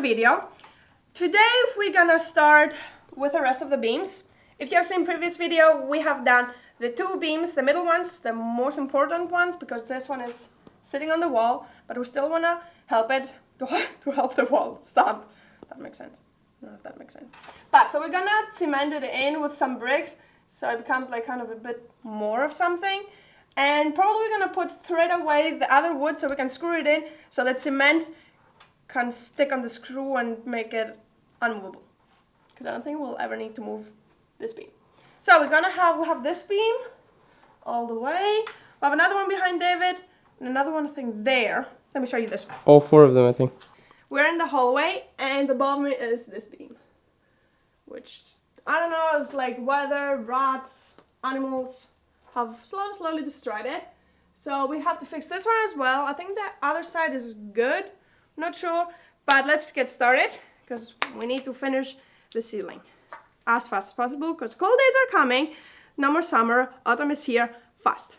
video. Today we're gonna start with the rest of the beams. If you have seen previous video, we have done the two beams, the middle ones, the most important ones, because this one is sitting on the wall, but we still wanna help it to help the wall stand. That makes sense. I don't know if that makes sense. But so we're gonna cement it in with some bricks so it becomes like kind of a bit more of something. And probably we're gonna put straight away the other wood so we can screw it in so that cement can stick on the screw and make it unmovable. Because I don't think we'll ever need to move this beam. So we're gonna have this beam all the way. We have another one behind David and another one I think there. Let me show you this one. All four of them, I think. We're in the hallway and above me is this beam. Which, I don't know, it's like weather, rats, animals have slowly destroyed it. So we have to fix this one as well. I think the other side is good. Not sure, but let's get started because we need to finish the ceiling as fast as possible because cold days are coming. No more summer, autumn is here, fast.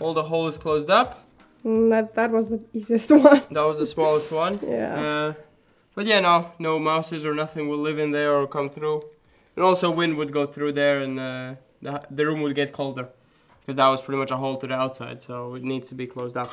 All the holes closed up. That was the easiest one. That was the smallest one. Yeah. But yeah, no mouses or nothing will live in there or come through. And also wind would go through there and the room would get colder. Because that was pretty much a hole to the outside, so it needs to be closed up.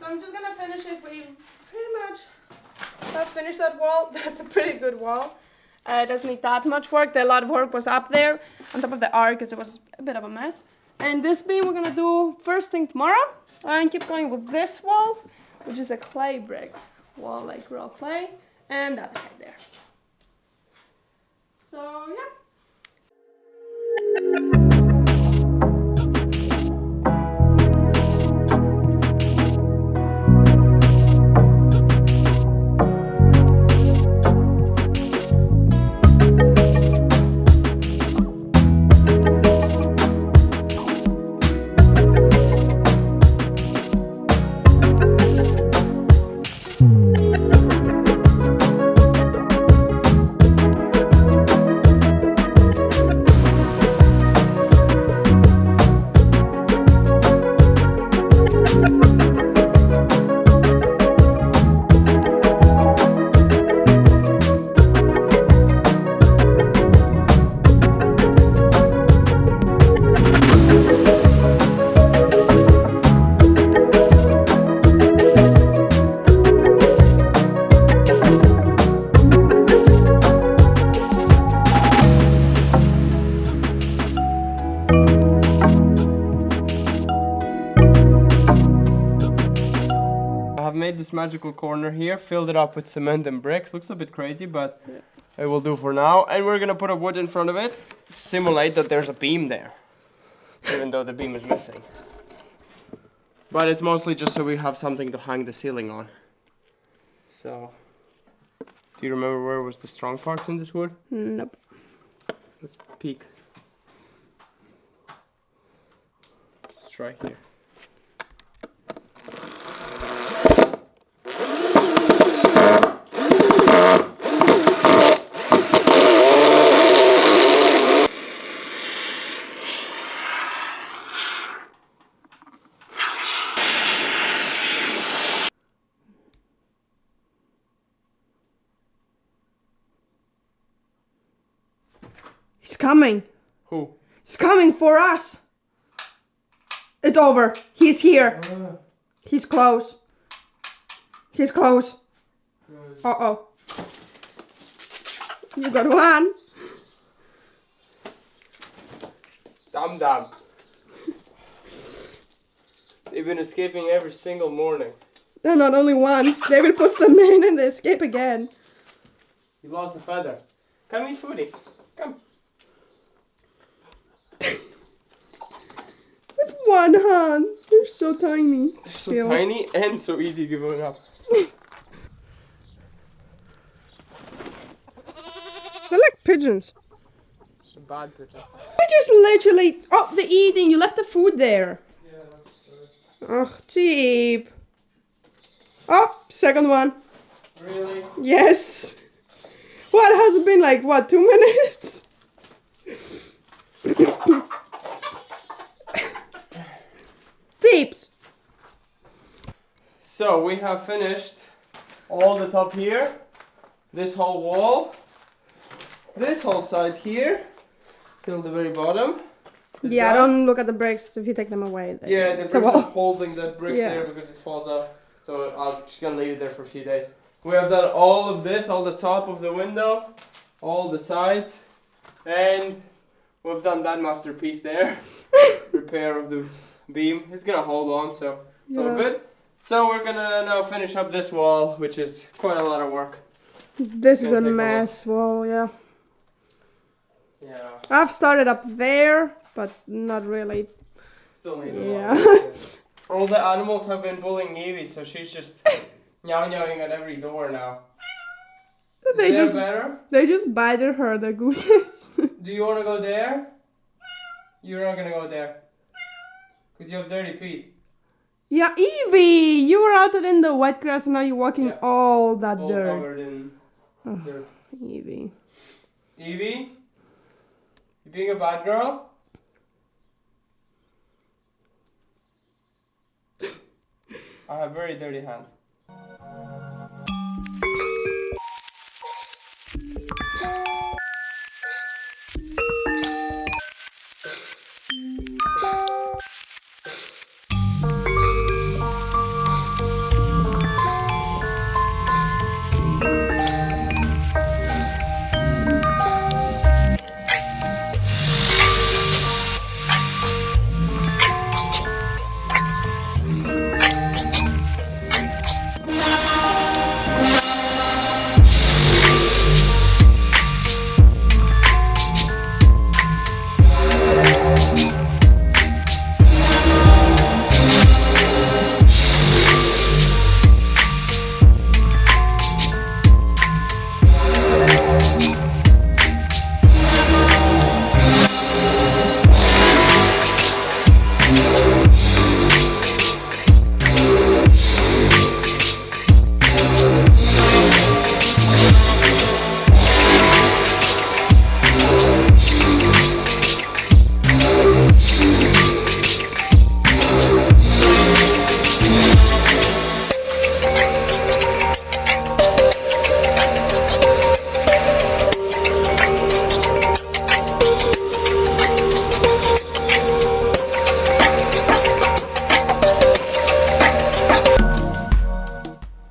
I'm just gonna finish it. We pretty much have finished that wall. That's a pretty good wall. It doesn't need that much work. A lot of work was up there on top of the arc because it was a bit of a mess. And this beam we're gonna do first thing tomorrow and keep going with this wall, which is a clay brick wall, like real clay, and that side there. So yeah. magical corner here, filled it up with cement and bricks. Looks a bit crazy, but it will do for now. And we're gonna put a wood in front of it, simulate that there's a beam there, even though the beam is missing. But it's mostly just so we have something to hang the ceiling on. So, do you remember where was the strong parts in this wood? Nope. Let's peek. Let's try here. He's coming. Who? He's coming for us. It's over. He's here. He's close. He's close. Uh-oh. You got one. Dum. They've been escaping every single morning. No, not only once. David puts them in and they escape again. You lost a feather. Come eat foodie. Come. With one hand. They're so tiny. So tiny and so easy giving up. They're like pigeons. It's a bad pigeon. I just literally... Oh, they're eating. You left the food there. Yeah, that's Oh, cheap. Oh, second one. Really? Yes. What has it been like? What, 2 minutes? Tips. So we have finished all the top here, this whole wall, this whole side here, till the very bottom. Yeah, don't look at the bricks if you take them away. Yeah, the bricks are holding that brick there because it falls off. So I'm just gonna leave it there for a few days. We have done all of this, all the top of the window, all the sides, and we've done that masterpiece there. Repair of the beam. It's gonna hold on, so it's all good. So we're gonna now finish up this wall, which is quite a lot of work. This is a mess. Well, yeah. Yeah. I've started up there, but not really. Still needs a lot. All the animals have been bullying Evie, so she's just meowing at every door now. They just bited her, the gooses. Do you want to go there? You're not gonna go there. Because you have dirty feet. Yeah, Evie! You were outside in the wet grass and now you're walking all that all dirt. Covered in dirt. Evie. Evie? You being a bad girl? I have very dirty hands.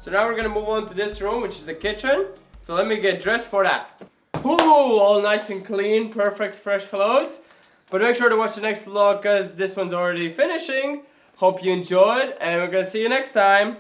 So now we're gonna move on to this room, which is the kitchen. So let me get dressed for that. Ooh, all nice and clean, perfect, fresh clothes. But make sure to watch the next vlog because this one's already finishing. Hope you enjoyed, and we're gonna see you next time.